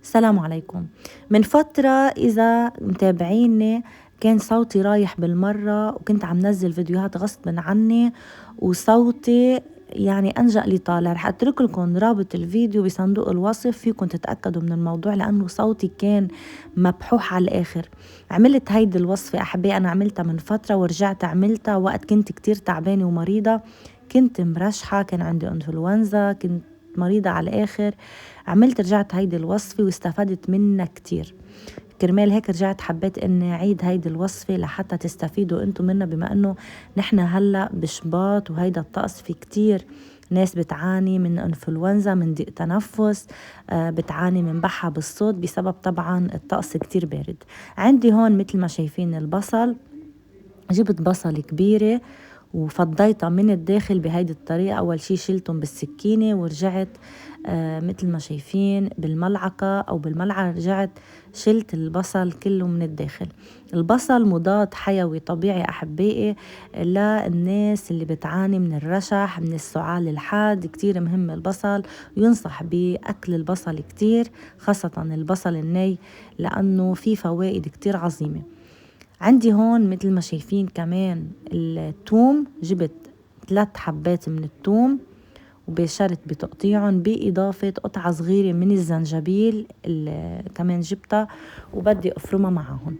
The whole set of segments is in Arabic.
السلام عليكم. من فترة إذا متابعيني كان صوتي رايح بالمرة وكنت عم نزل فيديوهات غصب عني وصوتي يعني أنجأ لي طالع. رح أترك لكم رابط الفيديو بصندوق الوصف فيكم تتأكدوا من الموضوع لأنه صوتي كان مبحوح على الآخر. عملت هيدي الوصفة أحبائي، أنا عملتها من فترة ورجعت عملتها وقت كنت كتير تعبانة ومريضة، كنت مرشحة، كان عندي انفلونزا، كنت مريضة على الآخر. رجعت هيدي الوصفة واستفدت منها كتير. كرمال هيك رجعت حبيت اني اعيد هيدي الوصفة لحتى تستفيدوا انتم منها، بما انه نحن هلا بشباط وهيدا الطقس في كتير ناس بتعاني من انفلونزا، من ضيق تنفس، بتعاني من بحة بالصوت بسبب طبعا الطقس كتير بارد. عندي هون مثل ما شايفين البصل، جبت بصل كبيرة وفضيتها من الداخل بهيدي الطريقة. أول شي شلتهم بالسكينة ورجعت مثل ما شايفين بالملعقة أو بالملعقة، رجعت شلت البصل كله من الداخل. البصل مضاد حيوي طبيعي أحبائي للناس اللي بتعاني من الرشح، من السعال الحاد. كتير مهم البصل، ينصح بأكل البصل كتير، خاصة البصل الني، لأنه فيه فوائد كتير عظيمة. عندي هون مثل ما شايفين كمان الثوم، جبت 3 حبات من الثوم وبشرت بتقطيعهم، بإضافة قطعة صغيرة من الزنجبيل اللي كمان جبتها وبدي أفرمها معهم.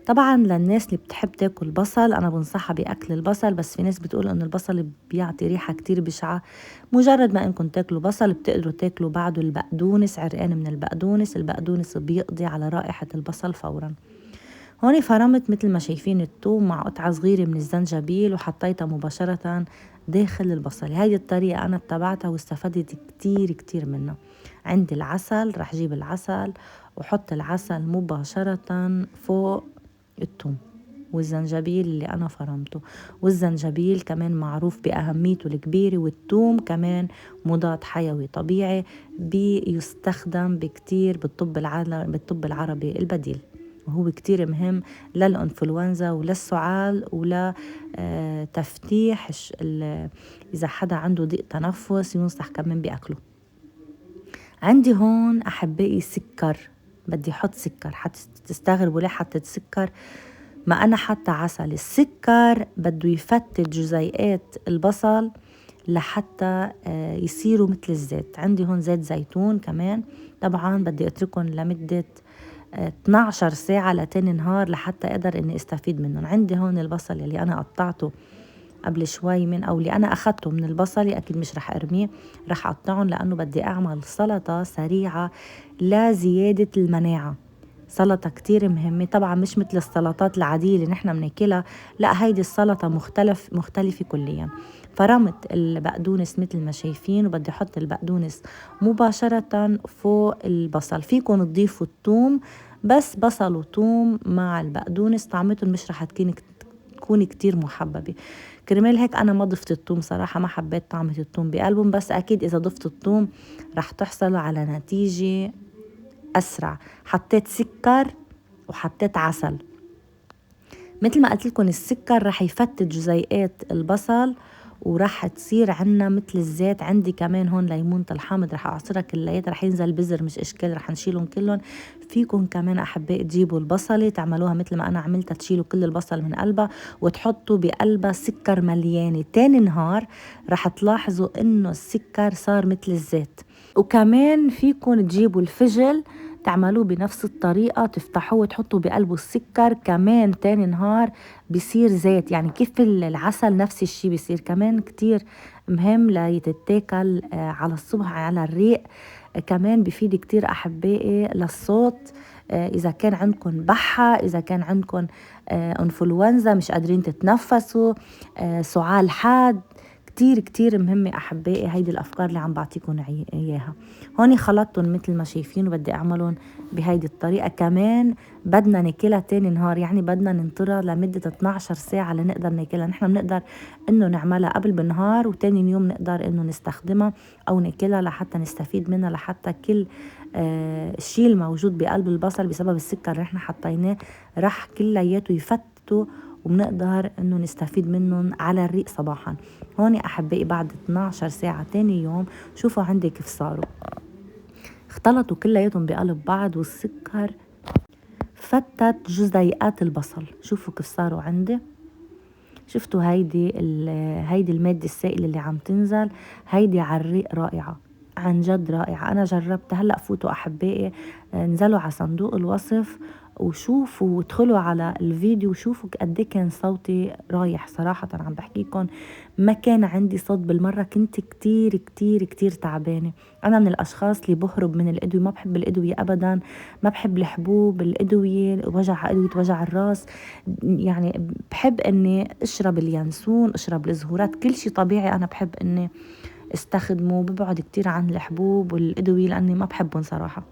طبعا للناس اللي بتحب تاكل بصل أنا بنصحها بأكل البصل، بس في ناس بتقول إنه البصل بيعطي ريحة كتير بشعة. مجرد ما إنكم تاكلوا بصل بتقدروا تاكلوا بعده البقدونس، عرقان من البقدونس بيقضي على رائحة البصل فورا. هون فرمت مثل ما شايفين الثوم مع قطعة صغيرة من الزنجبيل وحطيتها مباشرة داخل البصل. هاي الطريقة أنا اتبعتها واستفدت كتير كتير منها. عندي العسل، رح جيب العسل وحط العسل مباشرة فوق الثوم والزنجبيل اللي أنا فرمته. والزنجبيل كمان معروف بأهميته الكبيرة، والثوم كمان مضاد حيوي طبيعي بيستخدم بكتير بالطب العربي البديل، وهو كتير مهم للإنفلونزا وللسعال ولا تفتيح إذا حدا عنده ضيق تنفس ينصح كمان بأكله. عندي هون أحبائي سكر، بدي أحط سكر. تستغربوا ليه حطيت سكر؟ ما أنا حتى عسل. السكر بده يفتت جزيئات البصل لحتى يصيروا مثل الزيت. عندي هون زيت زيتون كمان، طبعا بدي أتركهم لمدة 12 ساعة لتاني نهار لحتى أقدر إني استفيد منهم. عندي هون البصل اللي أنا قطعته قبل شوي أو اللي أنا أخدته من البصلة، أكيد مش رح أرميه، رح أقطعهم لأنه بدي أعمل سلطة سريعة لزيادة المناعة. سلطة كتير مهمة، طبعا مش مثل السلطات العادية اللي نحن بناكلها، لا هيدي السلطة مختلفة كليا. فرمت البقدونس مثل ما شايفين وبدي أحط البقدونس مباشرة فوق البصل. فيكن تضيفوا الثوم، بس بصل وثوم مع البقدونس طعمتهم مش رح تكون كتير محببة. كرمال هيك أنا ما ضفت الثوم صراحة، ما حبيت طعمة الثوم بقلبهم، بس أكيد إذا ضفت الثوم رح تحصلوا على نتيجة أسرع. حطيت سكر وحطيت عسل. مثل ما قلت لكم السكر رح يفتت جزيئات البصل ورح تصير عنا مثل الزيت. عندي كمان هون ليمونة الحامض رح أعصرها كلياتها، رح ينزل بذر مش إشكال، رح نشيلهم كلهم. فيكم كمان أحباء تجيبوا البصلة تعملوها مثل ما أنا عملتها، تشيلوا كل البصل من قلبها وتحطوا بقلبها سكر مليانة. تاني نهار رح تلاحظوا إنه السكر صار مثل الزيت. وكمان فيكم تجيبوا الفجل تعملوه بنفس الطريقة، تفتحوه وتحطوا بقلبه السكر كمان. تاني نهار بيصير زيت، يعني كيف العسل نفس الشي بيصير. كمان كتير مهم ليتتاكل على الصبح على الريق. كمان بفيد كتير أحبائي للصوت. إذا كان عندكم بحة، إذا كان عندكم انفلونزا مش قادرين تتنفسوا، سعال حاد، كتير كتير مهمة أحبائي هيدي الأفكار اللي عم بعطيكم إياها. هوني خلطتهم مثل ما شايفين وبدي أعملهم بهيدي الطريقة. كمان بدنا ناكلها تاني نهار، يعني بدنا ننطرها لمدة 12 ساعة لنقدر ناكلها. نحن بنقدر إنه نعملها قبل بالنهار وتاني يوم نقدر إنه نستخدمها أو ناكلها لحتى نستفيد منها، لحتى كل الشيء الموجود بقلب البصل بسبب السكر اللي نحن حطيناه رح كلياته يفتوا وبنقدر إنه نستفيد منهم على الريق صباحا. هون أحبائي بعد 12 ساعة تاني يوم شوفوا عندي كيف صاروا. اختلطوا كلياتهم بقلب بعض، والسكر فتت جزيئات البصل. شوفوا كيف صاروا عندي. شفتوا هيدي المادة السائلة اللي عم تنزل، هيدي على الريق رائعة، عن جد رائعة. أنا جربت. هلأ فوتوا أحبائي، انزلوا على صندوق الوصف وشوفوا وادخلوا على الفيديو وشوفوا قد ايه كان صوتي رايح. صراحة عم بحكيكم ما كان عندي صوت بالمرة، كنت كتير كتير كتير تعبانة. أنا من الأشخاص اللي بهرب من الأدوية، ما بحب الأدوية أبدا، ما بحب الحبوب، الأدوية أدوية وجع الراس. يعني بحب اني اشرب اليانسون، اشرب الزهورات، كل شيء طبيعي انا بحب اني استخدمه. ببعد كتير عن الحبوب والادوية لاني ما بحبهم صراحة.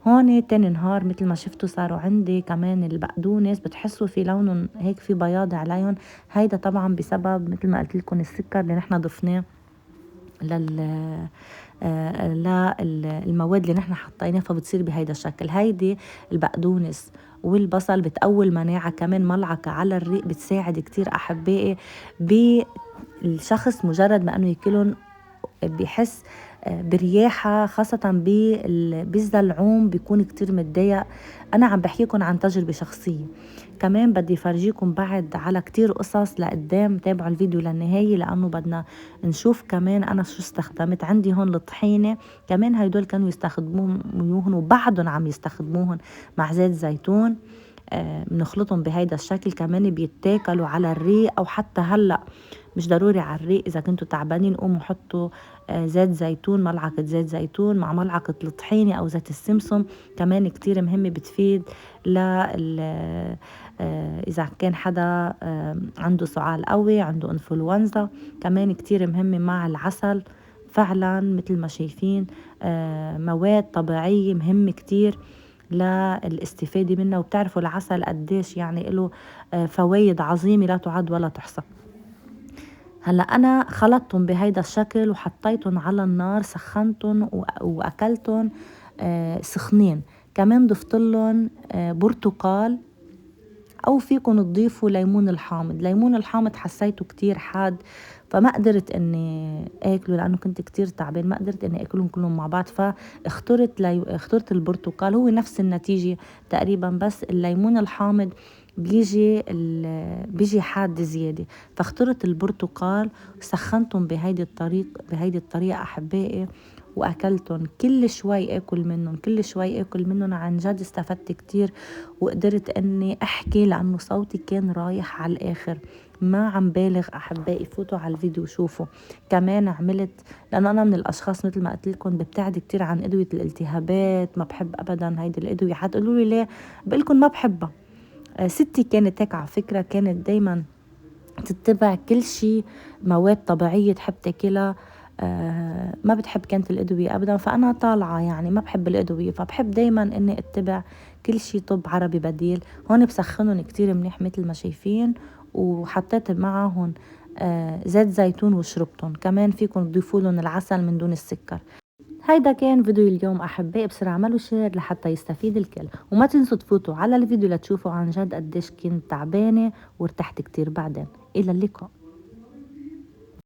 هون تاني نهار مثل ما شفتوا صاروا عندي كمان البقدونس، بتحسوا في لونهم هيك في بياض عليهم. هيدا طبعا بسبب مثل ما قلت لكم السكر اللي نحن ضفناه للمواد اللي نحن حطيناها، فبتصير بهيدا الشكل. هيدي البقدونس والبصل بتقوي المناعة، كمان ملعقة على الريق بتساعد كتير أحبائي بالشخص مجرد ما أنه ياكلهم بيحس برياحة، خاصة بالزلعوم بيكون كتير متضايق. أنا عم بحكيكم عن تجربة شخصية. كمان بدي فرجيكم بعد على كتير قصص لقدام. تابعوا الفيديو للنهاية لأنه بدنا نشوف كمان أنا شو استخدمت. عندي هون الطحينة كمان، هيدول كانوا يستخدموهن وبعدهم عم يستخدموهن مع زيت زيتون. بنخلطهم بهيدا الشكل، كمان بيتاكلوا على الريق او حتى هلا مش ضروري على الريق. اذا كنتوا تعبانين قوموا حطوا زيت زيتون، ملعقة زيت زيتون مع ملعقة الطحينة او زيت السمسم، كمان كتير مهمة بتفيد اذا كان حدا عنده سعال قوي، عنده انفلونزا، كمان كتير مهمة مع العسل. فعلا مثل ما شايفين مواد طبيعية مهمة كتير للاستفادة منها. وبتعرفوا العسل قديش يعني له فوائد عظيمة لا تعد ولا تحصى. هلا أنا خلطتهم بهيدا الشكل وحطيتهم على النار، سخنتهم وأكلتهم سخنين. كمان ضفت لهم برتقال، او فيكم تضيفوا ليمون الحامض. ليمون الحامض حسيته كتير حاد فما قدرت اني اكله لانه كنت كتير تعبان، ما قدرت اني اكلهم كلهم مع بعض، اخترت البرتقال. هو نفس النتيجة تقريبا، بس الليمون الحامض بيجي حاد زيادة، فاخترت البرتقال. سخنتهم بهيدي الطريقة أحبائي وأكلتهم. كل شوي أكل منهم، كل شوي أكل منهم. عن جد استفدت كتير وقدرت أني أحكي لأنه صوتي كان رايح على الآخر. ما عم بالغ أحبائي، فوتوا على الفيديو شوفوا. كمان عملت، لأنه أنا من الأشخاص مثل ما قلت لكم ببتعد كتير عن أدوية الالتهابات، ما بحب أبدا هيدي الأدوية. حتقولوا لي ليه؟ بقولكم ما بحبها. ستي كانت هيك على فكرة، كانت دايما تتبع كل شيء مواد طبيعية تحب تاكلها. ما بتحب كانت الأدوية أبدا. فأنا طالعة يعني ما بحب الأدوية، فبحب دايما إني اتبع كل شيء طب عربي بديل. هون بسخنهم كتير منيح مثل ما شايفين، وحطيت معهم زيت زيتون وشربتهم. كمان فيكم تضيفوا لهم العسل من دون السكر. هيدا كان فيديو اليوم أحبائي، بسرعة اعملوا شير لحتى يستفيد الكل، وما تنسوا تفوتوا على الفيديو لتشوفوا عن جد قديش كنت تعبانة وارتحت كتير بعدين. إلى اللقاء.